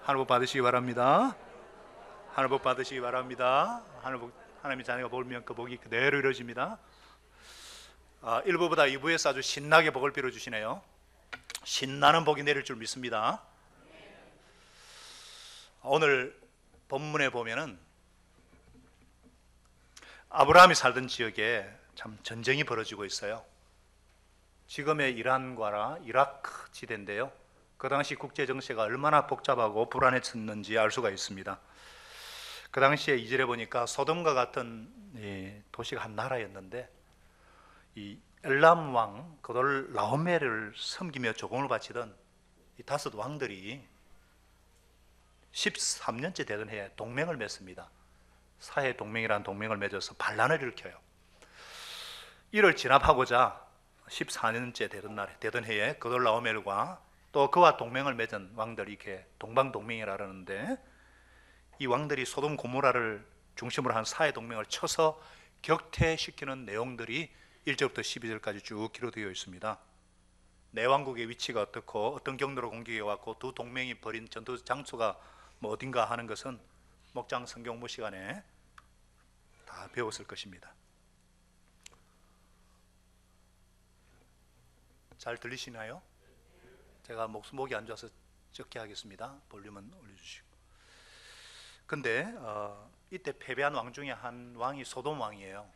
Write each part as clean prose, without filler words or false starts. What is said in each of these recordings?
하늘 복 받으시기 바랍니다. 하늘 복 받으시기 바랍니다. 하나님의 자녀가 볼면 그 복이 그대로 이루어집니다. 1부보다 2부에서 아주 신나게 복을 빌어주시네요. 신나는 복이 내릴 줄 믿습니다. 오늘 본문에 보면은 아브라함이 살던 지역에 참 전쟁이 벌어지고 있어요. 지금의 이란과 이라크 지대인데요. 그 당시 국제 정세가 얼마나 복잡하고 불안했었는지 알 수가 있습니다. 그 당시에 2절에 보니까 소돔과 같은 도시가 한 나라였는데 이 엘람 왕 그돌 라오메를 섬기며 조공을 바치던 이 5 왕들이 13년째 되던 해에 동맹을 맺습니다. 사해 동맹이라는 동맹을 맺어서 반란을 일으켜요. 이를 진압하고자 14년째 되던 해에 그돌 라오멜과 또 그와 동맹을 맺은 왕들이 이렇게 동방동맹이라 그러는데 이 왕들이 소돔 고모라를 중심으로 한 사해 동맹을 쳐서 격퇴시키는 내용들이 1절부터 12절까지 쭉 기록되어 있습니다. 내 왕국의 위치가 어떻고 어떤 경로로 공격해 왔고 두 동맹이 벌인 전투 장소가 어딘가 하는 것은 목장 성경무 시간에 다 배웠을 것입니다. 잘 들리시나요? 제가 목이 안 좋아서 적게 하겠습니다. 볼륨은 올려주시고. 근데 이때 패배한 왕 중에 한 왕이 소돔 왕이에요.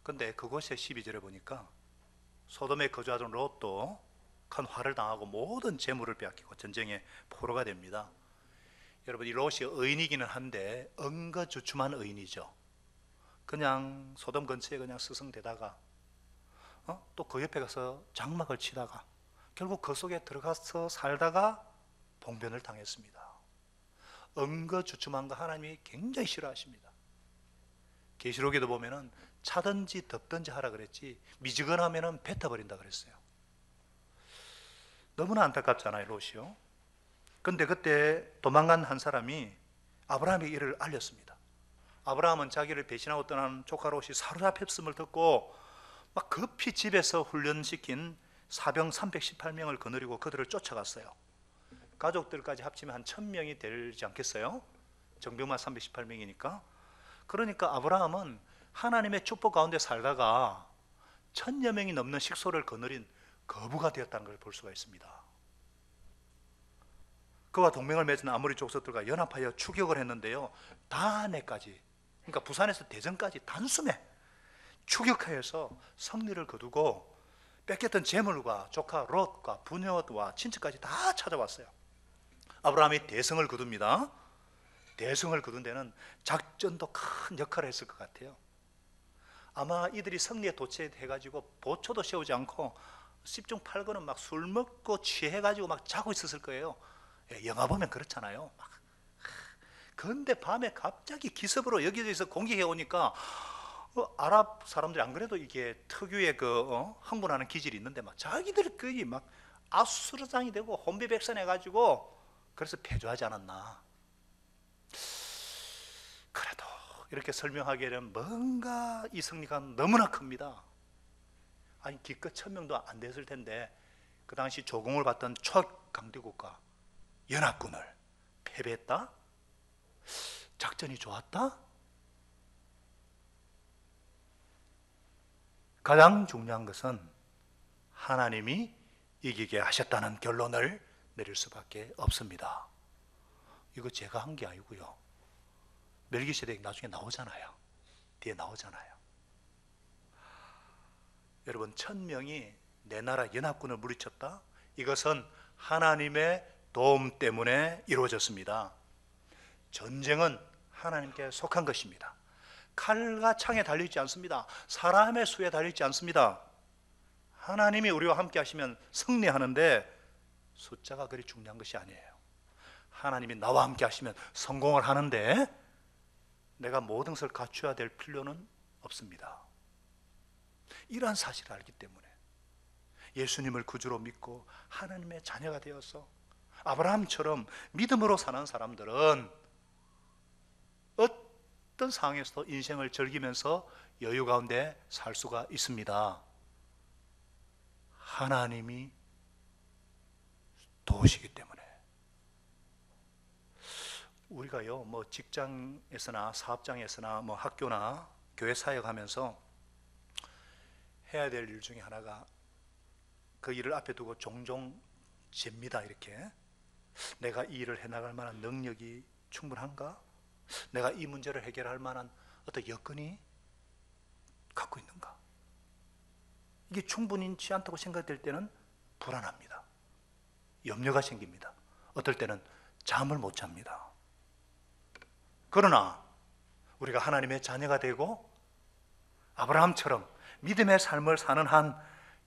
근데 그곳에 12절에 보니까 소돔에 거주하던 롯도 큰 화를 당하고 모든 재물을 빼앗기고 전쟁에 포로가 됩니다. 여러분, 이 롯이 의인이기는 한데 응거주춤한 의인이죠. 그냥 소돔 근처에 그냥 스승대다가 또 그 옆에 가서 장막을 치다가 결국 그 속에 들어가서 살다가 봉변을 당했습니다. 응거주춤한 거 하나님이 굉장히 싫어하십니다. 계시록에도 보면은 차든지 덮든지 하라 그랬지 미지근하면은 뱉어버린다 그랬어요. 너무나 안타깝잖아요, 롯이요. 근데 그때 도망간 한 사람이 아브라함에게 이를 알렸습니다. 아브라함은 자기를 배신하고 떠난 조카 롯이 사로잡혔음을 듣고 막 급히 집에서 훈련시킨 사병 318명을 거느리고 그들을 쫓아갔어요. 가족들까지 합치면 한 1000명이 되지 않겠어요? 정병만 318명이니까. 그러니까 아브라함은 하나님의 축복 가운데 살다가 1000여 명이 넘는 식소를 거느린 거부가 되었다는 걸 볼 수가 있습니다. 그와 동맹을 맺은 아모리 족속들과 연합하여 추격을 했는데요, 다네까지, 그러니까 부산에서 대전까지 단숨에 추격하여서 승리를 거두고 뺏겼던 재물과 조카 롯과 부녀와 친척까지 다 찾아왔어요. 아브라함이 대성을 거둡니다. 대성을 거둔 데는 작전도 큰 역할을 했을 것 같아요. 아마 이들이 승리에 도취해가지고 보초도 세우지 않고 10중 8구는 막 술 먹고 취해가지고 막 자고 있었을 거예요. 영화 보면 그렇잖아요. 막. 그런데 밤에 갑자기 기습으로 여기저기서 공격해 오니까 아랍 사람들이 안 그래도 이게 특유의 흥분하는 기질이 있는데 막 자기들끼리 막 아수르장이 되고 혼비백산해가지고 그래서 패조하지 않았나. 그래도 이렇게 설명하기에는 뭔가 이 승리가 너무나 큽니다. 아니 기껏 1000명도 안 됐을 텐데 그 당시 조공을 받던 초강대국가 연합군을 패배했다? 작전이 좋았다? 가장 중요한 것은 하나님이 이기게 하셨다는 결론을 내릴 수밖에 없습니다. 이거 제가 한 게 아니고요, 멜기세덱 나중에 나오잖아요. 뒤에 나오잖아요. 여러분, 1000명이 내 나라 연합군을 물리쳤다? 이것은 하나님의 도움 때문에 이루어졌습니다. 전쟁은 하나님께 속한 것입니다. 칼과 창에 달려있지 않습니다. 사람의 수에 달려있지 않습니다. 하나님이 우리와 함께 하시면 승리하는데 숫자가 그리 중요한 것이 아니에요. 하나님이 나와 함께 하시면 성공을 하는데 내가 모든 것을 갖춰야 될 필요는 없습니다. 이러한 사실을 알기 때문에 예수님을 구주로 믿고 하나님의 자녀가 되어서 아브라함처럼 믿음으로 사는 사람들은 어떤 상황에서도 인생을 즐기면서 여유 가운데 살 수가 있습니다. 하나님이 도우시기 때문에. 우리가요, 뭐 직장에서나 사업장에서나 뭐 학교나 교회 사역하면서 해야 될 일 중에 하나가 그 일을 앞에 두고 종종 잽니다. 이렇게 내가 이 일을 해나갈 만한 능력이 충분한가? 내가 이 문제를 해결할 만한 어떤 여건이 갖고 있는가? 이게 충분치 않다고 생각될 때는 불안합니다. 염려가 생깁니다. 어떨 때는 잠을 못 잡니다. 그러나 우리가 하나님의 자녀가 되고 아브라함처럼 믿음의 삶을 사는 한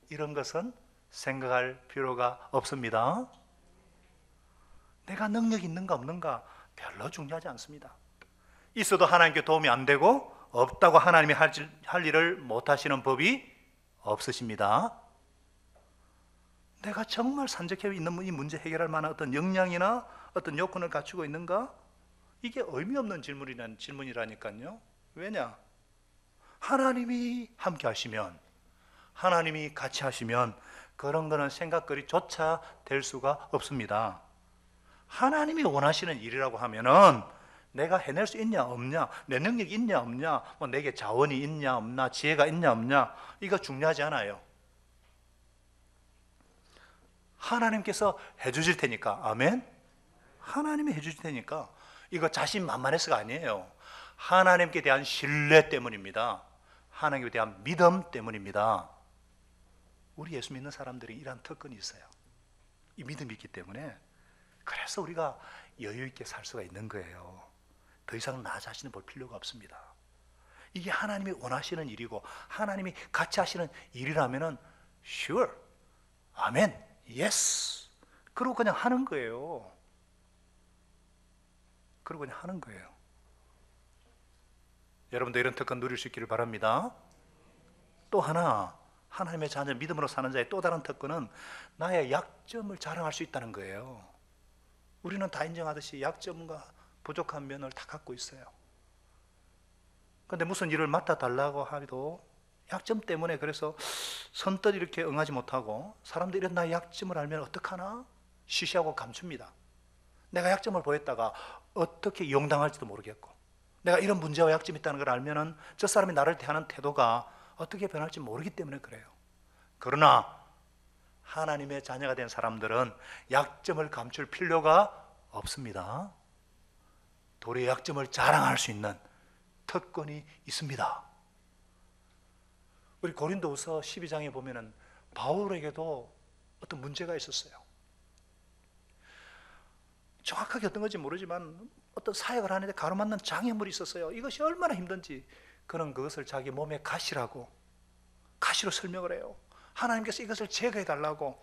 이런 것은 생각할 필요가 없습니다. 내가 능력이 있는가 없는가 별로 중요하지 않습니다. 있어도 하나님께 도움이 안 되고 없다고 하나님이 할 일을 못 하시는 법이 없으십니다. 내가 정말 산적해 있는 이 문제 해결할 만한 어떤 역량이나 어떤 요건을 갖추고 있는가? 이게 의미 없는 질문이라니까요. 왜냐? 하나님이 함께 하시면, 하나님이 같이 하시면 그런 거는 생각거리조차 될 수가 없습니다. 하나님이 원하시는 일이라고 하면은 내가 해낼 수 있냐 없냐, 내 능력이 있냐 없냐, 뭐 내게 자원이 있냐 없냐, 지혜가 있냐 없냐, 이거 중요하지 않아요. 하나님께서 해주실 테니까. 아멘. 하나님이 해주실 테니까. 이거 자신만만해서가 아니에요. 하나님께 대한 신뢰 때문입니다. 하나님께 대한 믿음 때문입니다. 우리 예수 믿는 사람들이 이런 특권이 있어요. 이 믿음이 있기 때문에. 그래서 우리가 여유 있게 살 수가 있는 거예요. 더 이상 나 자신을 볼 필요가 없습니다. 이게 하나님이 원하시는 일이고 하나님이 같이 하시는 일이라면은 sure, 아멘, yes. 그러고 그냥 하는 거예요. 그러고 그냥 하는 거예요. 여러분도 이런 특권 누릴 수 있기를 바랍니다. 또 하나, 하나님의 자녀 믿음으로 사는 자의 또 다른 특권은 나의 약점을 자랑할 수 있다는 거예요. 우리는 다 인정하듯이 약점과 부족한 면을 다 갖고 있어요. 그런데 무슨 일을 맡아달라고 해도 약점 때문에 그래서 선뜻 이렇게 응하지 못하고, 사람들이 이런 나의 약점을 알면 어떡하나? 쉬쉬하고 감춥니다. 내가 약점을 보였다가 어떻게 이용당할지도 모르겠고, 내가 이런 문제와 약점이 있다는 걸 알면은 저 사람이 나를 대하는 태도가 어떻게 변할지 모르기 때문에 그래요. 그러나 하나님의 자녀가 된 사람들은 약점을 감출 필요가 없습니다. 도리어 약점을 자랑할 수 있는 특권이 있습니다. 우리 고린도후서 12장에 보면은 바울에게도 어떤 문제가 있었어요. 정확하게 어떤 건지 모르지만 어떤 사역을 하는데 가로막는 장애물이 있었어요. 이것이 얼마나 힘든지 그는 그것을 자기 몸에 가시로 설명을 해요. 하나님께서 이것을 제거해 달라고.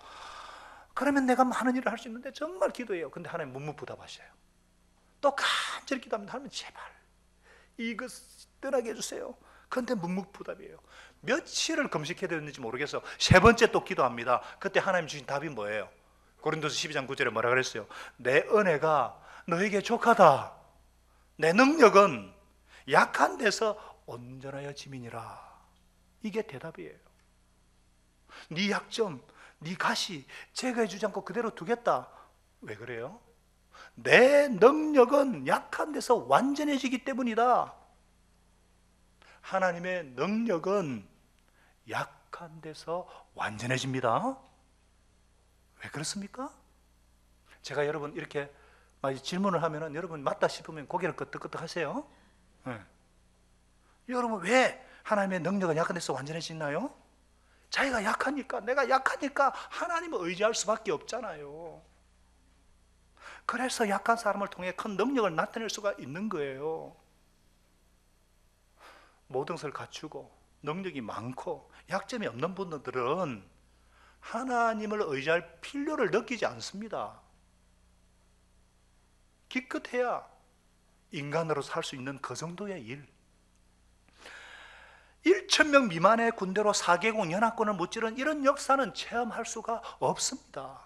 그러면 내가 많은 일을 할 수 있는데 정말 기도해요. 근데 하나님 묵묵부답하셔요. 또 간절히 기도하면 하나님 제발 이것 떠나게 해주세요. 그런데 묵묵부답이에요. 며칠을 금식해야 되는지 모르겠어. 세 번째 또 기도합니다. 그때 하나님 주신 답이 뭐예요? 고린도서 12장 9절에 뭐라 그랬어요? 내 은혜가 너에게 족하다. 내 능력은 약한 데서 온전하여 짐이니라. 이게 대답이에요. 네 약점, 네 가시 제거해 주지 않고 그대로 두겠다. 왜 그래요? 내 능력은 약한 데서 완전해지기 때문이다. 하나님의 능력은 약한 데서 완전해집니다. 왜 그렇습니까? 제가 여러분 이렇게 질문을 하면은 여러분 맞다 싶으면 고개를 끄덕끄덕 하세요. 네. 여러분 왜 하나님의 능력은 약한 데서 완전해지나요? 자기가 약하니까, 내가 약하니까 하나님을 의지할 수밖에 없잖아요. 그래서 약한 사람을 통해 큰 능력을 나타낼 수가 있는 거예요. 모든 것을 갖추고 능력이 많고 약점이 없는 분들은 하나님을 의지할 필요를 느끼지 않습니다. 기껏해야 인간으로 살 수 있는 그 정도의 일. 1,000명 미만의 군대로 4개국 연합군을 무찌른 이런 역사는 체험할 수가 없습니다.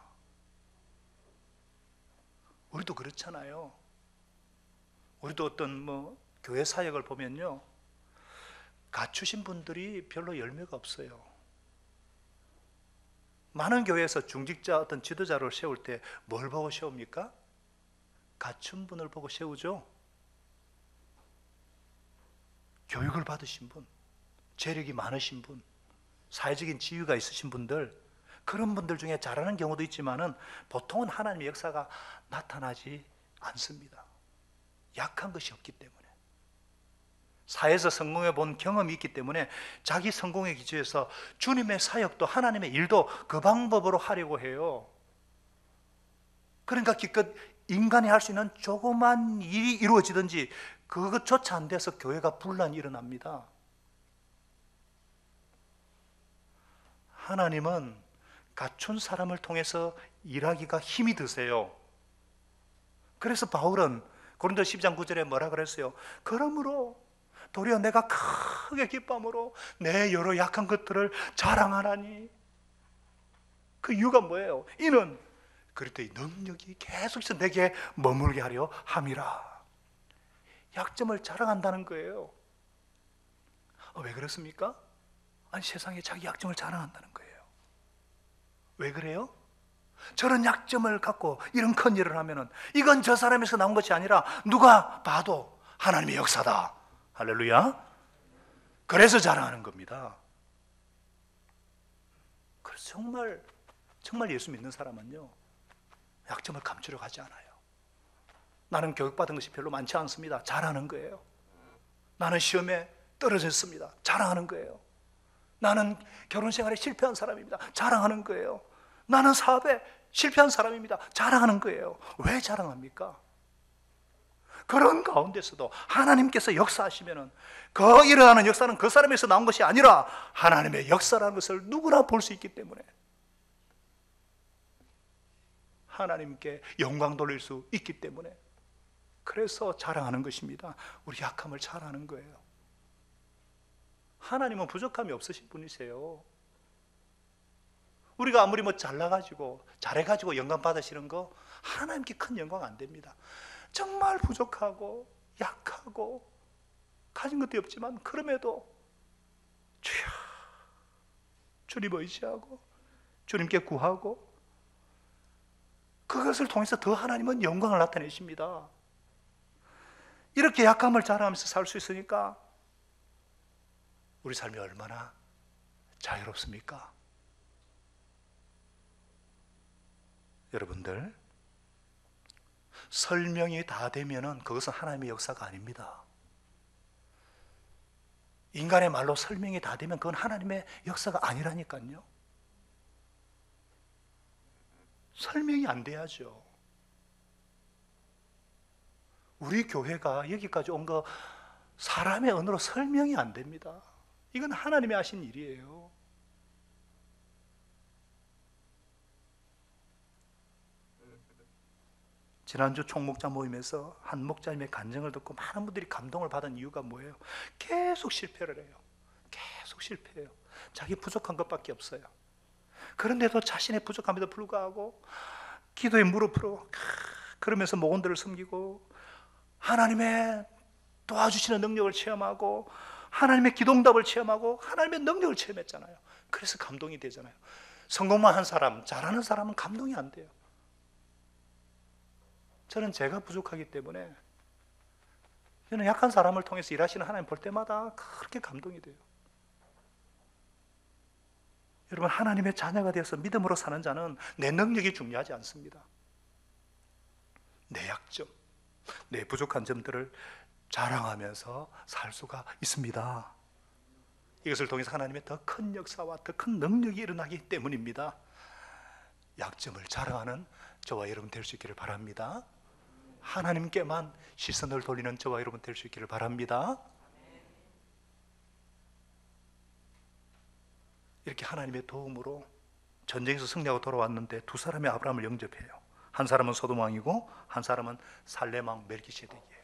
우리도 그렇잖아요. 우리도 어떤 교회 사역을 보면요, 갖추신 분들이 별로 열매가 없어요. 많은 교회에서 중직자 어떤 지도자를 세울 때 뭘 보고 세웁니까? 갖춘 분을 보고 세우죠. 교육을 받으신 분, 재력이 많으신 분, 사회적인 지위가 있으신 분들, 그런 분들 중에 잘하는 경우도 있지만은 보통은 하나님의 역사가 나타나지 않습니다. 약한 것이 없기 때문에, 사회에서 성공해 본 경험이 있기 때문에 자기 성공의 기초에서 주님의 사역도 하나님의 일도 그 방법으로 하려고 해요. 그러니까 기껏 인간이 할 수 있는 조그만 일이 이루어지든지 그것조차 안 돼서 교회가 분란이 일어납니다. 하나님은 갖춘 사람을 통해서 일하기가 힘이 드세요. 그래서 바울은 고린도 12장 9절에 뭐라 그랬어요? 그러므로 도리어 내가 크게 기쁨으로 내 여러 약한 것들을 자랑하나니. 그 이유가 뭐예요? 이는 그리스도의 능력이 계속해서 내게 머물게 하려 함이라. 약점을 자랑한다는 거예요. 왜 그렇습니까? 아니, 세상에 자기 약점을 자랑한다는 거예요. 왜 그래요? 저런 약점을 갖고 이런 큰 일을 하면은 이건 저 사람에서 나온 것이 아니라 누가 봐도 하나님의 역사다. 할렐루야. 그래서 자랑하는 겁니다. 그래서 정말 예수 믿는 사람은요, 약점을 감추려고 하지 않아요. 나는 교육받은 것이 별로 많지 않습니다. 자랑하는 거예요. 나는 시험에 떨어졌습니다. 자랑하는 거예요. 나는 결혼 생활에 실패한 사람입니다. 자랑하는 거예요. 나는 사업에 실패한 사람입니다. 자랑하는 거예요. 왜 자랑합니까? 그런 가운데서도 하나님께서 역사하시면은 그 일어나는 역사는 그 사람에서 나온 것이 아니라 하나님의 역사라는 것을 누구나 볼 수 있기 때문에 하나님께 영광 돌릴 수 있기 때문에, 그래서 자랑하는 것입니다. 우리 약함을 자랑하는 거예요. 하나님은 부족함이 없으신 분이세요. 우리가 아무리 잘나가지고 잘해가지고 영광 받으시는 거 하나님께 큰 영광 안 됩니다. 정말 부족하고 약하고 가진 것도 없지만 그럼에도 주여, 주님 의지하고 주님께 구하고 그것을 통해서 더 하나님은 영광을 나타내십니다. 이렇게 약함을 자랑하면서 살 수 있으니까 우리 삶이 얼마나 자유롭습니까? 여러분들, 설명이 다 되면은 그것은 하나님의 역사가 아닙니다. 인간의 말로 설명이 다 되면 그건 하나님의 역사가 아니라니까요. 설명이 안 돼야죠. 우리 교회가 여기까지 온 거 사람의 언어로 설명이 안 됩니다. 이건 하나님이 하신 일이에요. 지난주 총목자 모임에서 한 목자님의 간증을 듣고 많은 분들이 감동을 받은 이유가 뭐예요? 계속 실패를 해요. 계속 실패해요. 자기 부족한 것밖에 없어요. 그런데도 자신의 부족함에도 불구하고 기도에 무릎으로 그러면서 목원들을 섬기고 하나님의 도와주시는 능력을 체험하고 하나님의 기도응답을 체험하고 하나님의 능력을 체험했잖아요. 그래서 감동이 되잖아요. 성공만 한 사람, 잘하는 사람은 감동이 안 돼요. 저는 제가 부족하기 때문에 저는 약한 사람을 통해서 일하시는 하나님 볼 때마다 그렇게 감동이 돼요. 여러분, 하나님의 자녀가 되어서 믿음으로 사는 자는 내 능력이 중요하지 않습니다. 내 약점, 내 부족한 점들을 자랑하면서 살 수가 있습니다. 이것을 통해서 하나님의 더 큰 역사와 더 큰 능력이 일어나기 때문입니다. 약점을 자랑하는 저와 여러분 될 수 있기를 바랍니다. 하나님께만 시선을 돌리는 저와 여러분 될 수 있기를 바랍니다. 이렇게 하나님의 도움으로 전쟁에서 승리하고 돌아왔는데 두 사람이 아브라함을 영접해요. 한 사람은 소돔 왕이고 한 사람은 살렘 왕 멜기세덱이에요.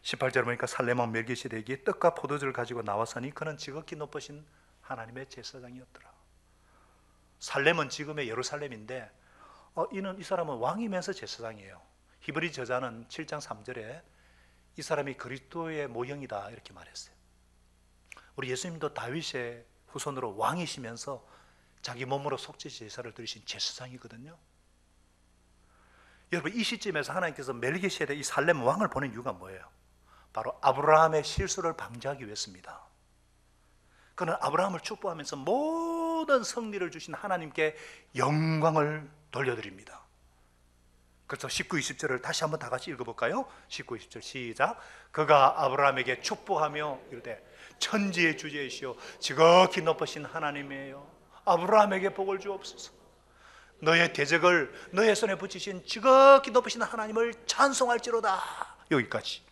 18절 보니까 살렘 왕 멜기세덱이 떡과 포도주를 가지고 나왔으니 그는 지극히 높으신 하나님의 제사장이었더라. 살렘은 지금의 예루살렘인데 이 사람은 왕이면서 제사장이에요. 히브리 저자는 7장 3절에 이 사람이 그리스도의 모형이다 이렇게 말했어요. 우리 예수님도 다윗의 후손으로 왕이시면서 자기 몸으로 속죄 제사를 드리신 제사장이거든요. 여러분, 이 시점에서 하나님께서 멜기세덱 이 살렘 왕을 보낸 이유가 뭐예요? 바로 아브라함의 실수를 방지하기 위해서입니다. 그는 아브라함을 축복하면서 모든 승리를 주신 하나님께 영광을 돌려드립니다. 그래서 19, 20절을 다시 한번 다 같이 읽어볼까요? 19, 20절 시작. 그가 아브라함에게 축복하며 이르되 천지의 주제이시오 지극히 높으신 하나님이에요. 아브라함에게 복을 주옵소서. 너의 대적을 너의 손에 붙이신 지극히 높으신 하나님을 찬송할지로다. 여기까지.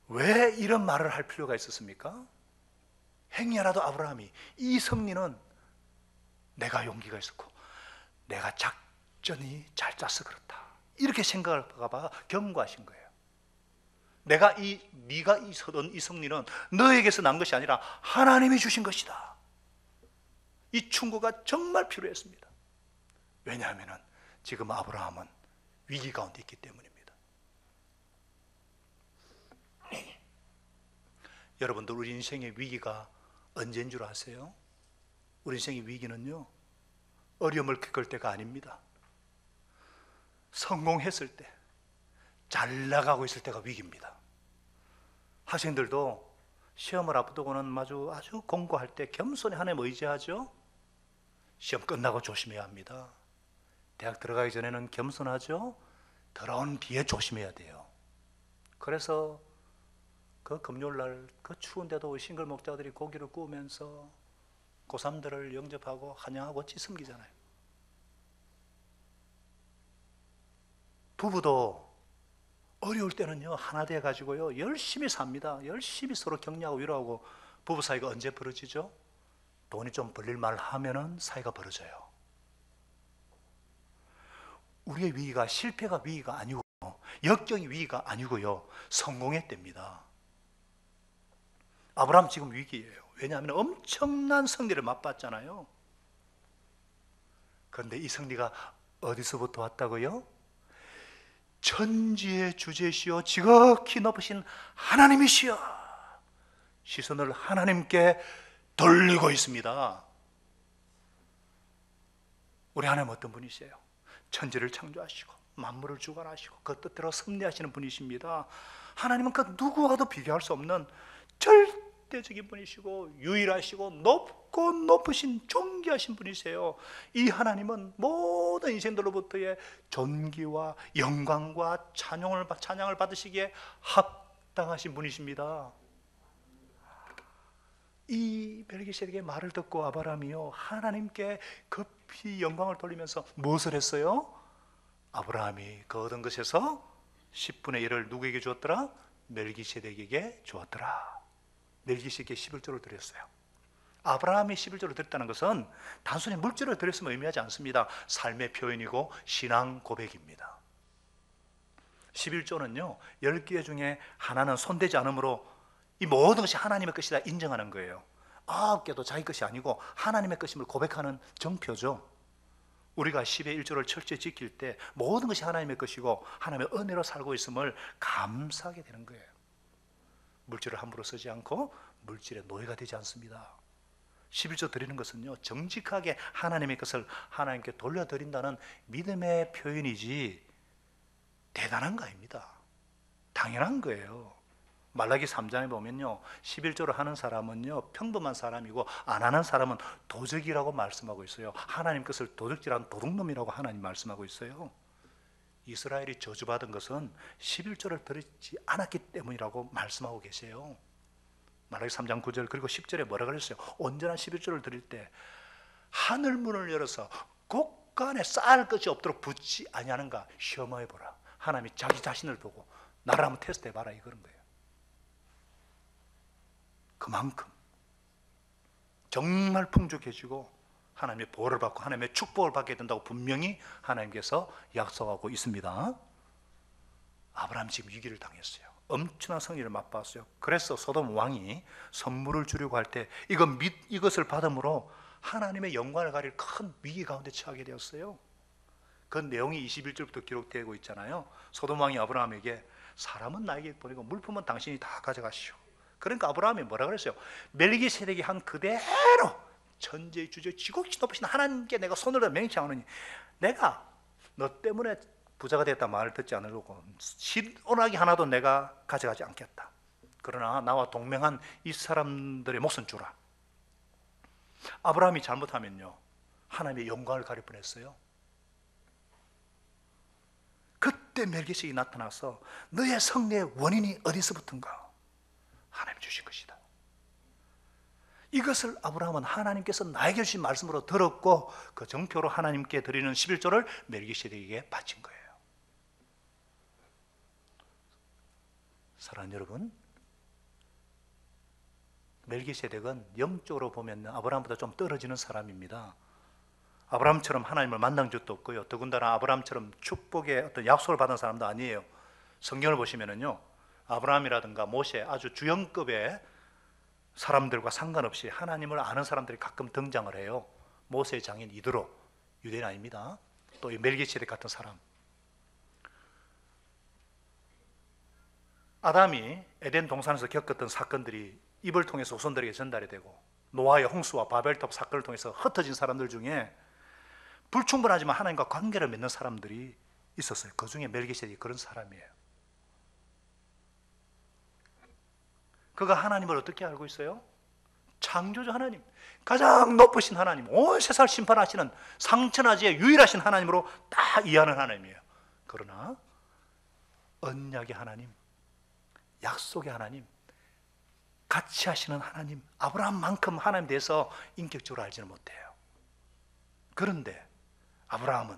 왜 이런 말을 할 필요가 있었습니까? 행여라도 아브라함이 이 승리는 내가 용기가 있었고 내가 작전이 잘 짜서 그렇다 이렇게 생각할까 봐 경고하신 거예요. 네가 얻은 이 승리는 너에게서 난 것이 아니라 하나님이 주신 것이다. 이 충고가 정말 필요했습니다. 왜냐하면 지금 아브라함은 위기 가운데 있기 때문입니다. 여러분들, 우리 인생의 위기가 언제인 줄 아세요? 우리 인생의 위기는요, 어려움을 겪을 때가 아닙니다. 성공했을 때, 잘 나가고 있을 때가 위기입니다. 학생들도 시험을 앞두고는 아주 공부할 때 겸손히 하나님 의지하죠. 시험 끝나고 조심해야 합니다. 대학 들어가기 전에는 겸손하죠. 들어온 뒤에 조심해야 돼요. 그래서 그 금요일날 그 추운데도 싱글 목자들이 고기를 구우면서 고3들을 영접하고 환영하고 어찌 섬기잖아요. 부부도 어려울 때는요 하나 돼 가지고요 열심히 삽니다. 열심히 서로 격려하고 위로하고. 부부 사이가 언제 벌어지죠? 돈이 좀 벌릴 말 하면은 사이가 벌어져요. 우리의 위기가 실패가 위기가 아니고 역경이 위기가 아니고요 성공의 때입니다. 아브라함 지금 위기예요. 왜냐하면 엄청난 승리를 맛봤잖아요. 그런데 이 승리가 어디서부터 왔다고요? 천지의 주제시오 지극히 높으신 하나님이시여. 시선을 하나님께 돌리고 있습니다. 우리 하나님 어떤 분이세요? 천지를 창조하시고 만물을 주관하시고 그 뜻대로 섭리하시는 분이십니다. 하나님은 그 누구와도 비교할 수 없는 절대적인 분이시고 유일하시고 높고 높으신 존귀하신 분이세요. 이 하나님은 모든 인생들로부터의 존귀와 영광과 찬양을 받으시기에 합당하신 분이십니다. 이 멜기세덱의 말을 듣고 아브라함이요 하나님께 급히 영광을 돌리면서 무엇을 했어요? 아브라함이 그 얻은 것에서 10분의 1을 누구에게 주었더라? 멜기세덱에게 주었더라. 멜기세덱에게 11조를 드렸어요. 아브라함이 11조를 드렸다는 것은 단순히 물질을 드렸으면 의미하지 않습니다. 삶의 표현이고 신앙 고백입니다. 11조는요 10개 중에 하나는 손대지 않으므로 이 모든 것이 하나님의 것이다 인정하는 거예요. 9개도 자기 것이 아니고 하나님의 것임을 고백하는 정표죠. 우리가 10의 1조를 철저히 지킬 때 모든 것이 하나님의 것이고 하나님의 은혜로 살고 있음을 감사하게 되는 거예요. 물질을 함부로 쓰지 않고 물질의 노예가 되지 않습니다. 11조 드리는 것은요 정직하게 하나님의 것을 하나님께 돌려드린다는 믿음의 표현이지 대단한 거 아닙니다. 당연한 거예요. 말라기 3장에 보면요 11조를 하는 사람은요 평범한 사람이고 안 하는 사람은 도적이라고 말씀하고 있어요. 하나님 것을 도적질한 도둑놈이라고 하나님 말씀하고 있어요. 이스라엘이 저주받은 것은 11조를 드리지 않았기 때문이라고 말씀하고 계세요. 말라기 3장 9절 그리고 10절에 뭐라 그랬어요? 온전한 11조를 드릴 때 하늘 문을 열어서 곳간에 쌓을 것이 없도록 붙지 아니하는가 시험해 보라. 하나님이 자기 자신을 보고 나를 한번 테스트해 봐라 이거는 거예요. 그만큼 정말 풍족해지고 하나님의 보호를 받고 하나님의 축복을 받게 된다고 분명히 하나님께서 약속하고 있습니다. 아브라함 지금 위기를 당했어요. 엄청난 승리를 맛봤어요. 그래서 소돔 왕이 선물을 주려고 할 때 이것을 받음으로 하나님의 영광을 가릴 큰 위기 가운데 처하게 되었어요. 그 내용이 21절부터 기록되고 있잖아요. 소돔 왕이 아브라함에게 사람은 나에게 보내고 물품은 당신이 다 가져가시오. 그러니까 아브라함이 뭐라 그랬어요? 멜기세덱이 한 그대로 천지의 주제 지극히 높으신 하나님께 내가 손으로 맹세하노니 내가 너 때문에 부자가 됐다 말을 듣지 않으려고 시원하게 하나도 내가 가져가지 않겠다. 그러나 나와 동맹한 이 사람들의 몫은 주라. 아브라함이 잘못하면요, 하나님의 영광을 가릴 뻔했어요. 그때 멜기세덱이 나타나서 너의 승리의 원인이 어디서부터인가? 하나님 주신 것이다. 이것을 아브라함은 하나님께서 나에게 주신 말씀으로 들었고 그 정표로 하나님께 드리는 11조를 멜기세덱에게 바친 거예요. 사랑하는 여러분, 멜기세덱은 영적으로 보면 아브라함보다 좀 떨어지는 사람입니다. 아브라함처럼 하나님을 만난 적도 없고요, 더군다나 아브라함처럼 축복의 어떤 약속을 받은 사람도 아니에요. 성경을 보시면은요, 아브라함이라든가 모세, 아주 주영급의 사람들과 상관없이 하나님을 아는 사람들이 가끔 등장을 해요. 모세의 장인 이드로, 유대인 아닙니다. 또 이 멜기세덱 같은 사람. 아담이 에덴 동산에서 겪었던 사건들이 입을 통해서 후손들에게 전달이 되고, 노아의 홍수와 바벨탑 사건을 통해서 흩어진 사람들 중에 불충분하지만 하나님과 관계를 맺는 사람들이 있었어요. 그 중에 멜기세덱이 그런 사람이에요. 그가 하나님을 어떻게 알고 있어요? 창조주 하나님, 가장 높으신 하나님, 온 세상을 심판하시는 상천하지의 유일하신 하나님으로 딱 이해하는 하나님이에요. 그러나 언약의 하나님, 약속의 하나님, 같이 하시는 하나님, 아브라함만큼 하나님에 대해서 인격적으로 알지는 못해요. 그런데 아브라함은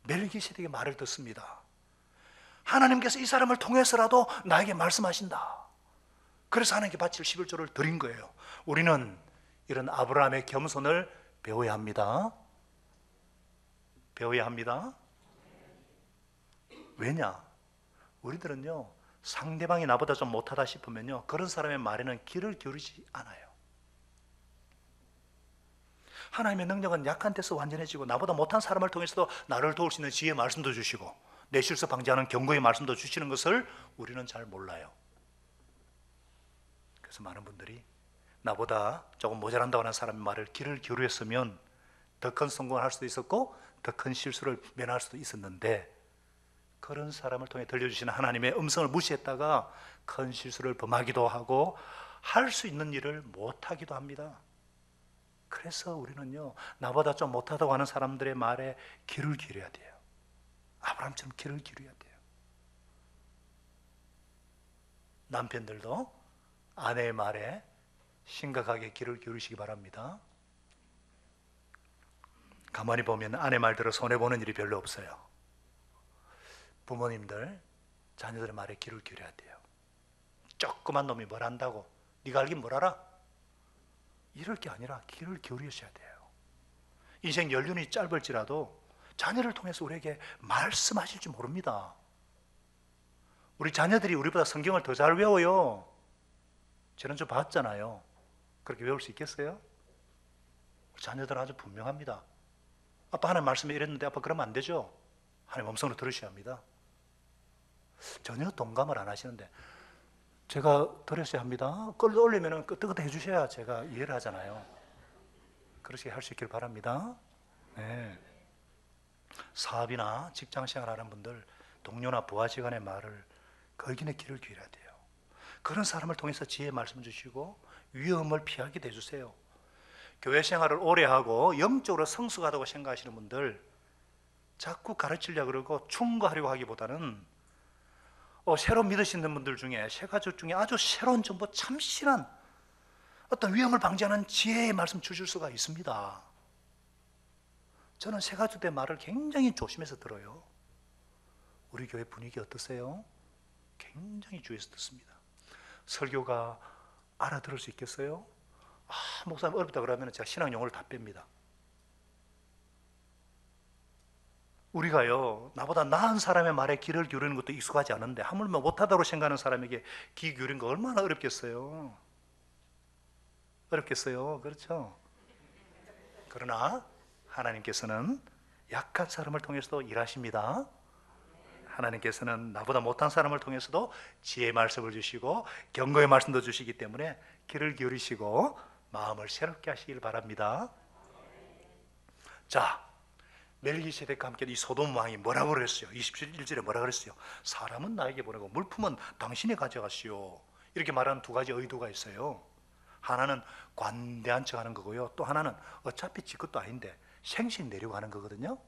멜기세덱의 말을 듣습니다. 하나님께서 이 사람을 통해서라도 나에게 말씀하신다. 그래서 하나님께 바칠 11조를 드린 거예요. 우리는 이런 아브라함의 겸손을 배워야 합니다. 배워야 합니다. 왜냐? 우리들은요, 상대방이 나보다 좀 못하다 싶으면요, 그런 사람의 말에는 귀를 기울이지 않아요. 하나님의 능력은 약한 데서 완전해지고, 나보다 못한 사람을 통해서도 나를 도울 수 있는 지혜의 말씀도 주시고, 내 실수 방지하는 경고의 말씀도 주시는 것을 우리는 잘 몰라요. 그래서 많은 분들이 나보다 조금 모자란다고 하는 사람의 말을 귀를 기울였으면 더 큰 성공을 할 수도 있었고 더 큰 실수를 면할 수도 있었는데, 그런 사람을 통해 들려주시는 하나님의 음성을 무시했다가 큰 실수를 범하기도 하고 할 수 있는 일을 못하기도 합니다. 그래서 우리는요, 나보다 좀 못하다고 하는 사람들의 말에 귀를 기울여야 돼요. 아브라함처럼 귀를 기울여야 돼요. 남편들도 아내의 말에 심각하게 귀를 기울이시기 바랍니다. 가만히 보면 아내 말대로 손해보는 일이 별로 없어요. 부모님들, 자녀들의 말에 귀를 기울여야 돼요. 조그만 놈이 뭘 안다고 네가 알긴 뭘 알아? 이럴 게 아니라 귀를 기울이셔야 돼요. 인생 연륜이 짧을지라도 자녀를 통해서 우리에게 말씀하실 줄 모릅니다. 우리 자녀들이 우리보다 성경을 더 잘 외워요. 저는 좀 봤잖아요. 그렇게 외울 수 있겠어요? 자녀들은 아주 분명합니다. 아빠 하나님 말씀에 이랬는데 아빠 그러면 안 되죠? 하나님 음성으로 들으셔야 합니다. 전혀 동감을 안 하시는데 제가 들으셔야 합니다. 끌어올리면 끄떡끄떡 해주셔야 제가 이해를 하잖아요. 그렇게 할 수 있길 바랍니다. 네. 사업이나 직장생활 하는 분들, 동료나 부하직원의 말을 거기에 귀를 기울여야 돼요. 그런 사람을 통해서 지혜의 말씀 주시고 위험을 피하게 해주세요. 교회 생활을 오래 하고 영적으로 성숙하다고 생각하시는 분들, 자꾸 가르치려고 그러고 충고하려고 하기보다는 새로 믿으시는 분들 중에, 새가족 중에 아주 새로운 정보, 참신한 어떤 위험을 방지하는 지혜의 말씀 주실 수가 있습니다. 저는 새가족의 말을 굉장히 조심해서 들어요. 우리 교회 분위기 어떠세요? 굉장히 주의해서 듣습니다. 설교가 알아들을 수 있겠어요? 목사님 어렵다 그러면 제가 신앙 용어를 다 뺍니다. 우리가요, 나보다 나은 사람의 말에 귀를 기울이는 것도 익숙하지 않은데 하물며 못하다고 생각하는 사람에게 귀 기울이는 거 얼마나 어렵겠어요? 어렵겠어요? 그렇죠? 그러나 하나님께서는 약한 사람을 통해서도 일하십니다. 하나님께서는 나보다 못한 사람을 통해서도 지혜의 말씀을 주시고 경고의 말씀도 주시기 때문에 귀를 기울이시고 마음을 새롭게 하시길 바랍니다. 자, 멜기세덱과 함께 이 소돔 왕이 뭐라고 그랬어요? 21절에 뭐라고 그랬어요? 사람은 나에게 보내고 물품은 당신이 가져가시오. 이렇게 말하는 두 가지 의도가 있어요. 하나는 관대한 척 하는 거고요, 또 하나는 어차피 지 것도 아닌데 생신 내려고 하는 거거든요.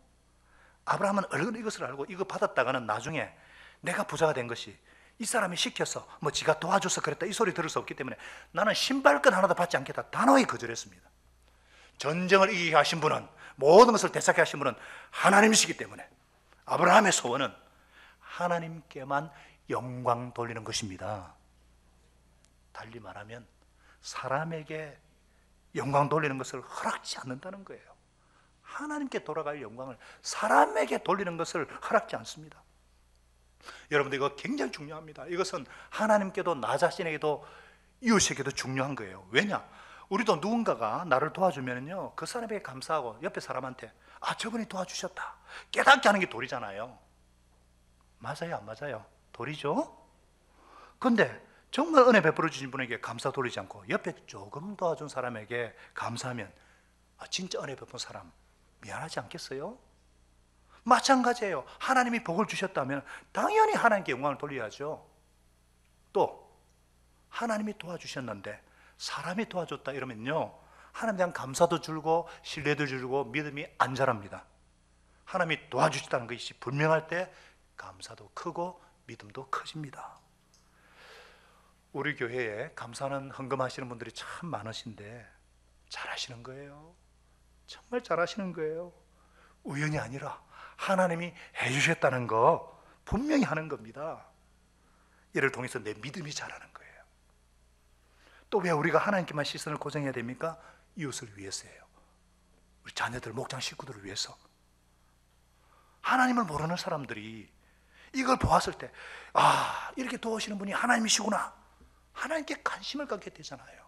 아브라함은 얼른 이것을 알고 이거 받았다가는 나중에 내가 부자가 된 것이 이 사람이 시켜서 뭐 지가 도와줘서 그랬다 이 소리 들을 수 없기 때문에 나는 신발끈 하나도 받지 않겠다 단호히 거절했습니다. 전쟁을 이기게 하신 분은, 모든 것을 되찾게 하신 분은 하나님이시기 때문에 아브라함의 소원은 하나님께만 영광 돌리는 것입니다. 달리 말하면 사람에게 영광 돌리는 것을 허락지 않는다는 거예요. 하나님께 돌아갈 영광을 사람에게 돌리는 것을 허락지 않습니다. 여러분들 이거 굉장히 중요합니다. 이것은 하나님께도 나 자신에게도 이웃에게도 중요한 거예요. 왜냐? 우리도 누군가가 나를 도와주면요, 그 사람에게 감사하고 옆에 사람한테 저분이 도와주셨다 깨닫게 하는 게 도리잖아요. 맞아요, 안 맞아요? 도리죠? 근데 정말 은혜 베풀어 주신 분에게 감사 돌리지 않고 옆에 조금 도와준 사람에게 감사하면 진짜 은혜 베푼 사람 미안하지 않겠어요? 마찬가지예요. 하나님이 복을 주셨다면 당연히 하나님께 영광을 돌려야죠. 또 하나님이 도와주셨는데 사람이 도와줬다 이러면요, 하나님에 대한 감사도 줄고 신뢰도 줄고 믿음이 안 자랍니다. 하나님이 도와주셨다는 것이 분명할 때 감사도 크고 믿음도 커집니다. 우리 교회에 감사는 헌금하시는 분들이 참 많으신데 잘하시는 거예요. 정말 잘하시는 거예요. 우연이 아니라 하나님이 해주셨다는 거 분명히 하는 겁니다. 이를 통해서 내 믿음이 자라는 거예요. 또 왜 우리가 하나님께만 시선을 고정해야 됩니까? 이웃을 위해서예요. 우리 자녀들, 목장 식구들을 위해서. 하나님을 모르는 사람들이 이걸 보았을 때 이렇게 도우시는 분이 하나님이시구나, 하나님께 관심을 갖게 되잖아요.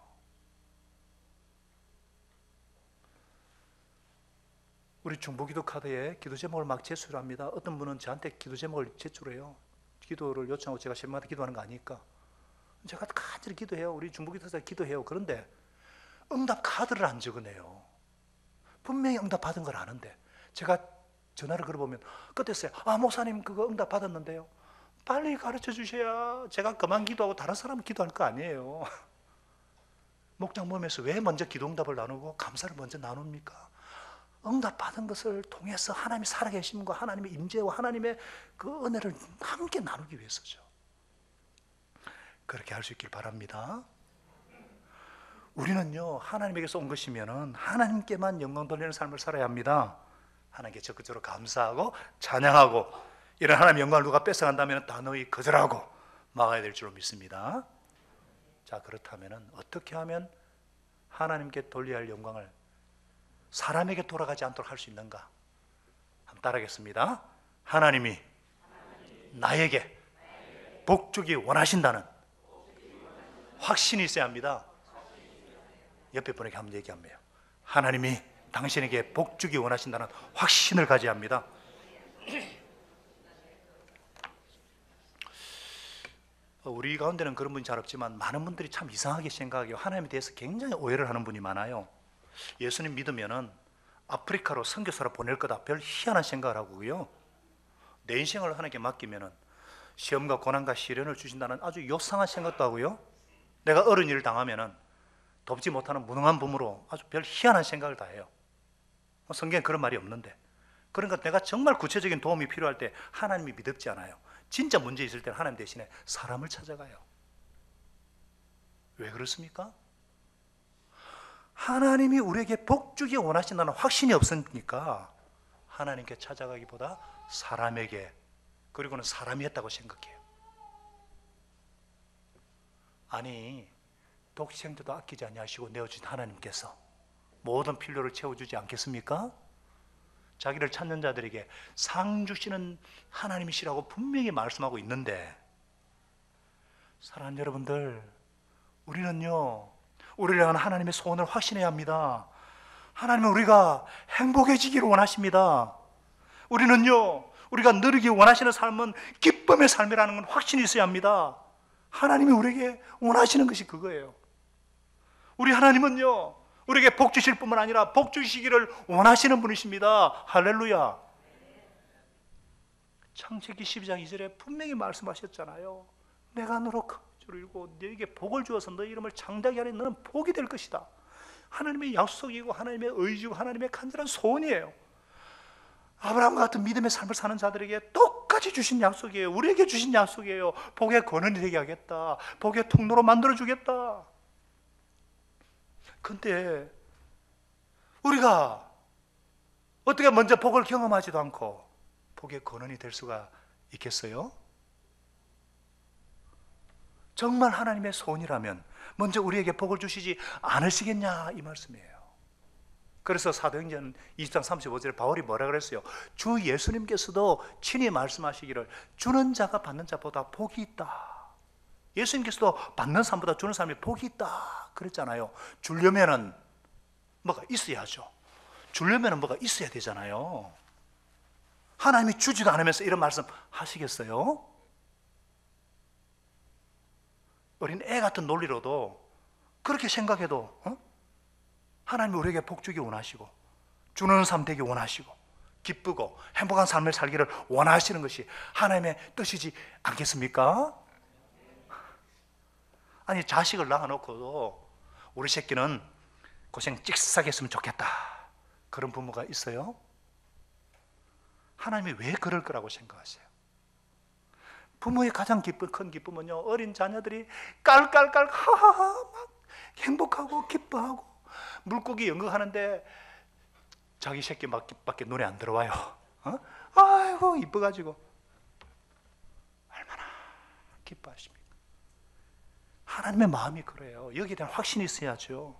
우리 중보기도 카드에 기도 제목을 막 제출을 합니다. 어떤 분은 저한테 기도 제목을 제출해요. 기도를 요청하고 제가 실마다 기도하는 거 아니까 제가 간절히 기도해요. 우리 중보기도에서 기도해요. 그런데 응답 카드를 안 적어내요. 분명히 응답 받은 걸 아는데 제가 전화를 걸어보면 그때서야 목사님 그거 응답 받았는데요. 빨리 가르쳐 주셔야 제가 그만 기도하고 다른 사람 기도할 거 아니에요. 목장 모임에서 왜 먼저 기도 응답을 나누고 감사를 먼저 나눕니까? 응답 받은 것을 통해서 하나님이 살아계심과 하나님의 임재와 하나님의 그 은혜를 함께 나누기 위해서죠. 그렇게 할 수 있길 바랍니다. 우리는요, 하나님에게서 온 것이면은 하나님께만 영광 돌리는 삶을 살아야 합니다. 하나님께 적극적으로 감사하고 찬양하고, 이런 하나님의 영광을 누가 뺏어간다면 단호히 거절하고 막아야 될 줄로 믿습니다. 자, 그렇다면 어떻게 하면 하나님께 돌려야 할 영광을 사람에게 돌아가지 않도록 할 수 있는가? 한번 따라하겠습니다. 하나님이 나에게 복주기 원하신다는 확신이 있어야 합니다. 옆에 분에게 한번 얘기하면 하나님이 당신에게 복주기 원하신다는 확신을 가져야 합니다. 우리 가운데는 그런 분이 잘 없지만 많은 분들이 참 이상하게 생각하고 하나님에 대해서 굉장히 오해를 하는 분이 많아요. 예수님 믿으면은 아프리카로 선교사로 보낼 거다, 별 희한한 생각을 하고요, 내 인생을 하나님께 맡기면은 시험과 고난과 시련을 주신다는 아주 요상한 생각도 하고요, 내가 어려운 일을 당하면은 돕지 못하는 무능한 부모로 아주 별 희한한 생각을 다 해요. 성경에 그런 말이 없는데. 그러니까 내가 정말 구체적인 도움이 필요할 때 하나님이 믿음지 않아요. 진짜 문제 있을 때는 하나님 대신에 사람을 찾아가요. 왜 그렇습니까? 하나님이 우리에게 복주기 원하신다는 확신이 없으니까 하나님께 찾아가기보다 사람에게, 그리고는 사람이 했다고 생각해요. 아니, 독생자도 아끼지 아니하시고 내어주신 하나님께서 모든 필요를 채워주지 않겠습니까? 자기를 찾는 자들에게 상 주시는 하나님이시라고 분명히 말씀하고 있는데, 사랑하는 여러분들, 우리는요, 우리를 향한 하나님의 소원을 확신해야 합니다. 하나님은 우리가 행복해지기를 원하십니다. 우리는요, 우리가 누리기 원하시는 삶은 기쁨의 삶이라는 건 확신이 있어야 합니다. 하나님이 우리에게 원하시는 것이 그거예요. 우리 하나님은요, 우리에게 복 주실 뿐만 아니라 복 주시기를 원하시는 분이십니다. 할렐루야. 창세기 12장 2절에 분명히 말씀하셨잖아요. 내가 너로 큰 줄을 이루고 너에게 복을 주어서 너 이름을 창대하게 하니 너는 복이 될 것이다. 하나님의 약속이고 하나님의 의지고 하나님의 간절한 소원이에요. 아브라함 같은 믿음의 삶을 사는 자들에게 똑같이 주신 약속이에요. 우리에게 주신 약속이에요. 복의 권원이 되게 하겠다. 복의 통로로 만들어주겠다. 근데 우리가 어떻게 먼저 복을 경험하지도 않고 복의 권원이 될 수가 있겠어요? 정말 하나님의 소원이라면 먼저 우리에게 복을 주시지 않으시겠냐 이 말씀이에요. 그래서 사도행전 20장 35절에 바울이 뭐라 그랬어요? 주 예수님께서도 친히 말씀하시기를 주는 자가 받는 자보다 복이 있다. 예수님께서도 받는 사람보다 주는 사람이 복이 있다 그랬잖아요. 주려면은 뭐가 있어야죠. 주려면은 뭐가 있어야 되잖아요. 하나님이 주지도 않으면서 이런 말씀 하시겠어요? 어린 애 같은 논리로도 그렇게 생각해도 하나님이 우리에게 복 주기 원하시고 주는 삶 되기 원하시고 기쁘고 행복한 삶을 살기를 원하시는 것이 하나님의 뜻이지 않겠습니까? 아니 자식을 낳아놓고도 우리 새끼는 고생 찍싸게 했으면 좋겠다 그런 부모가 있어요? 하나님이 왜 그럴 거라고 생각하세요? 부모의 가장 큰 기쁨은요, 어린 자녀들이 깔깔깔 하하하 막 행복하고 기뻐하고 물고기 연극하는데 자기 새끼 밖에 눈에 안 들어와요. 아이고 이뻐가지고 얼마나 기뻐하십니까? 하나님의 마음이 그래요. 여기에 대한 확신이 있어야죠.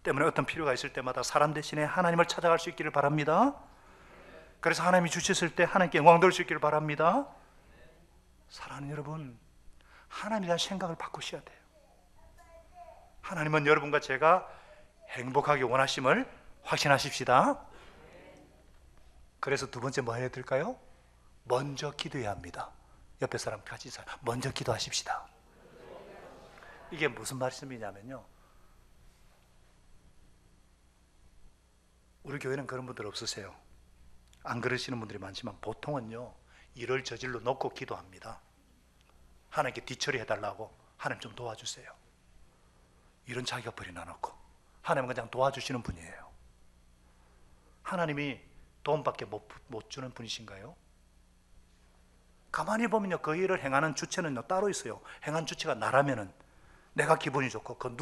때문에 어떤 필요가 있을 때마다 사람 대신에 하나님을 찾아갈 수 있기를 바랍니다. 그래서 하나님이 주셨을 때 하나님께 영광 돌릴 수 있기를 바랍니다. 사랑하는 여러분, 하나님에 대한 생각을 바꾸셔야 돼요. 하나님은 여러분과 제가 행복하게 원하심을 확신하십시다. 그래서 두 번째 뭐 해야 될까요? 먼저 기도해야 합니다. 옆에 사람 같이 먼저 기도하십시다. 이게 무슨 말씀이냐면요, 우리 교회는 그런 분들 없으세요? 안 그러시는 분들이 많지만 보통은요 일을 저질러 놓고 기도합니다. 하나님께 뒤처리 해달라고, 하나님 좀 도와주세요. 일은 자기가 버리나 놓고 하나님은 그냥 도와주시는 분이에요. 하나님이 돈밖에 못 주는 분이신가요? 가만히 보면요 그 일을 행하는 주체는 따로 있어요. 행한 주체가 나라면은 내가 기분이 좋고 그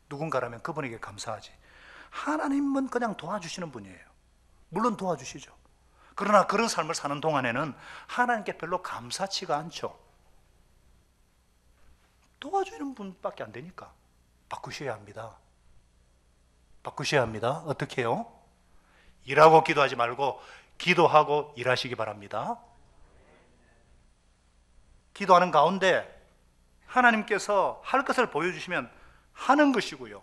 누군가라면 그분에게 감사하지. 하나님은 그냥 도와주시는 분이에요. 물론 도와주시죠. 그러나 그런 삶을 사는 동안에는 하나님께 별로 감사치가 않죠. 도와주는 분밖에 안 되니까 바꾸셔야 합니다. 바꾸셔야 합니다. 어떻게 해요? 일하고 기도하지 말고 기도하고 일하시기 바랍니다. 기도하는 가운데 하나님께서 할 것을 보여주시면 하는 것이고요,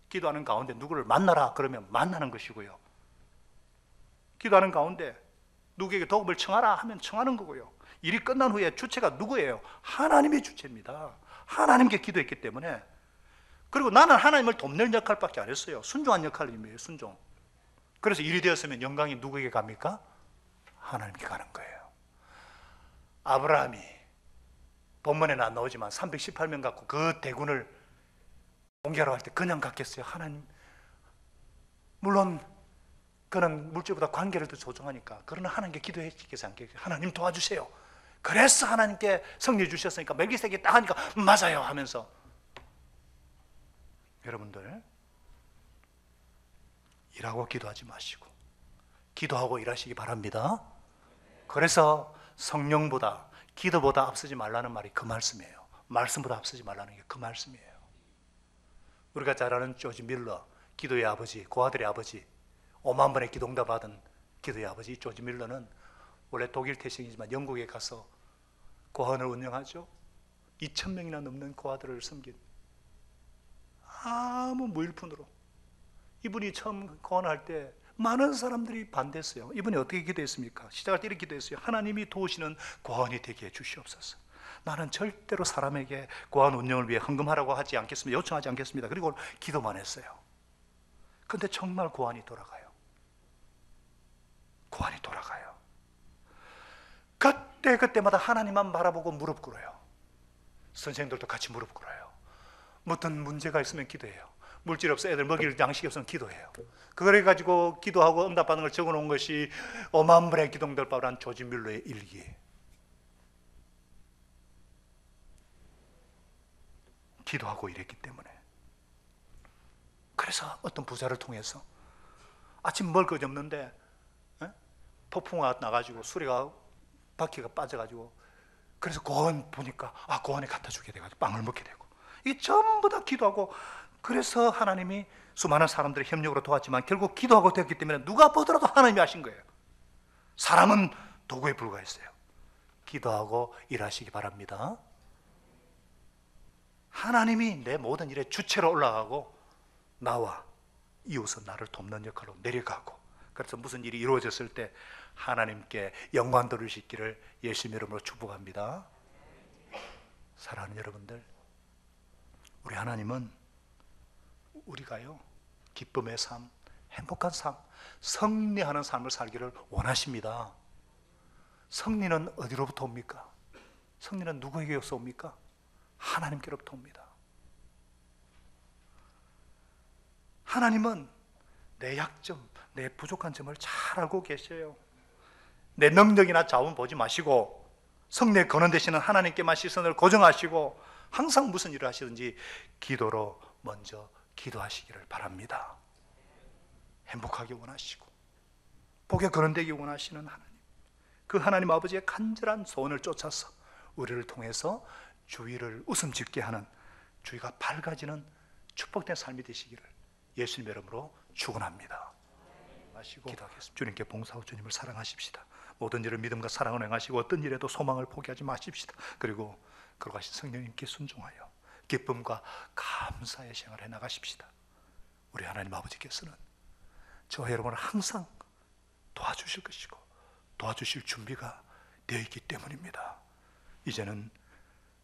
기도하는 가운데 누구를 만나라 그러면 만나는 것이고요, 기도하는 가운데 누구에게 도움을 청하라 하면 청하는 거고요, 일이 끝난 후에 주체가 누구예요? 하나님의 주체입니다. 하나님께 기도했기 때문에. 그리고 나는 하나님을 돕는 역할밖에 안 했어요. 순종한 역할이에요. 순종. 그래서 일이 되었으면 영광이 누구에게 갑니까? 하나님께 가는 거예요. 아브라함이 본문에는 안 나오지만 318명 갖고 그 대군을 공개하러 갈 때 그냥 갔겠어요? 하나님, 물론 그는 물질보다 관계를 더 조종하니까, 그러나 하나님께 기도했겠지 않겠어요? 하나님 도와주세요. 그래서 하나님께 승리 주셨으니까 멜기세덱이 딱 하니까 맞아요 하면서. 여러분들, 일하고 기도하지 마시고 기도하고 일하시기 바랍니다. 그래서 성령보다 기도보다 앞서지 말라는 말이 그 말씀이에요. 말씀보다 앞서지 말라는 게 그 말씀이에요. 우리가 잘 아는 조지 밀러, 기도의 아버지, 고아들의 아버지, 5만 번의 기도응답 받은 기도의 아버지 조지 밀러는 원래 독일 태생이지만 영국에 가서 고아원을 운영하죠. 2,000명이나 넘는 고아들을 섬긴, 아무 무일푼으로. 이분이 처음 고아원할 때 많은 사람들이 반대했어요. 이분이 어떻게 기도했습니까? 시작할 때 이렇게 기도했어요. 하나님이 도우시는 고아원이 되게 해 주시옵소서. 나는 절대로 사람에게 고아원 운영을 위해 헌금하라고 하지 않겠습니다. 요청하지 않겠습니다. 그리고 기도만 했어요. 근데 정말 고환이 돌아가요. 고환이 돌아가요. 그때마다 하나님만 바라보고 무릎 꿇어요. 선생님들도 같이 무릎 꿇어요. 무슨 문제가 있으면 기도해요. 물질 없어 애들 먹일 양식이 없으면 기도해요. 그걸 가지고 기도하고 응답받는 걸 적어놓은 것이 5만 분의 기도응답받은 조지 뮬러의 일기예요. 기도하고 이랬기 때문에. 그래서 어떤 부자를 통해서 아침 먹을 것이 없는데 폭풍우가 나가지고 수레가 바퀴가 빠져가지고, 그래서 고원 보니까 고원에 갖다 주게 돼가지고 빵을 먹게 되고, 이 전부 다 기도하고, 그래서 하나님이 수많은 사람들의 협력으로 도왔지만 결국 기도하고 되었기 때문에 누가 보더라도 하나님이 하신 거예요. 사람은 도구에 불과했어요. 기도하고 일하시기 바랍니다. 하나님이 내 모든 일에 주체로 올라가고 나와 이웃은 나를 돕는 역할로 내려가고, 그래서 무슨 일이 이루어졌을 때 하나님께 영광 돌리시기를 예수님 이름으로 축복합니다. 사랑하는 여러분들, 우리 하나님은 우리가요 기쁨의 삶, 행복한 삶, 승리하는 삶을 살기를 원하십니다. 승리는 어디로부터 옵니까? 승리는 누구에게서 옵니까? 하나님께로부터 옵니다. 하나님은 내 약점, 내 부족한 점을 잘 알고 계셔요. 내 능력이나 자원 보지 마시고 승리의 근원 되시는 하나님께만 시선을 고정하시고 항상 무슨 일을 하시든지 기도로 먼저 기도하시기를 바랍니다. 행복하기 원하시고 복에 근원되기 원하시는 하나님, 그 하나님 아버지의 간절한 소원을 쫓아서 우리를 통해서 주위를 웃음 짓게 하는, 주위가 밝아지는 축복된 삶이 되시기를 예수님 이름으로 축원합니다. 마시고 기도하겠습니다. 주님께 봉사하고 주님을 사랑하십시다. 모든 일을 믿음과 사랑을 행하시고 어떤 일에도 소망을 포기하지 마십시다. 그리고 거룩하신 성령님께 순종하여 기쁨과 감사의 생활을 해나가십시다. 우리 하나님 아버지께서는 저와 여러분을 항상 도와주실 것이고 도와주실 준비가 되어 있기 때문입니다. 이제는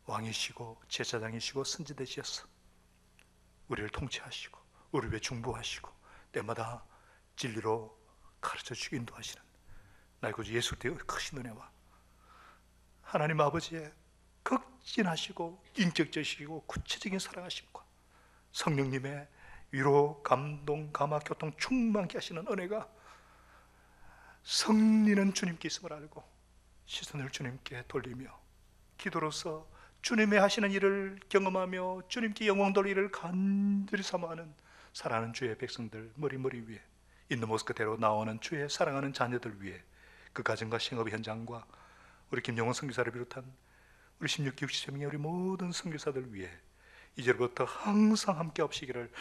왕이시고 제사장이시고 선지자시어서 우리를 통치하시고 우리를 위해 중보하시고 때마다 진리로 가르쳐 주시고 인도하시는 나의 구주 예수 그리스도의 크신 은혜와 하나님 아버지의 극진하시고 인격적이시고 구체적인 사랑하심과 성령님의 위로, 감동, 감화, 교통 충만케 하시는 은혜가 승리는 주님께 있음을 알고 시선을 주님께 돌리며 기도로서 주님의 하시는 일을 경험하며 주님께 영광 돌릴 일을 간절히 사모하는 사랑하는 주의 백성들 머리 위에 있는 모습 그대로 나오는 주의 사랑하는 자녀들 위해 그 가정과 생업의 현장과 우리 김영원 선교사를 비롯한 우리 16교육 시점의 우리 모든 선교사들 위해 이제부터 항상 함께 하시기를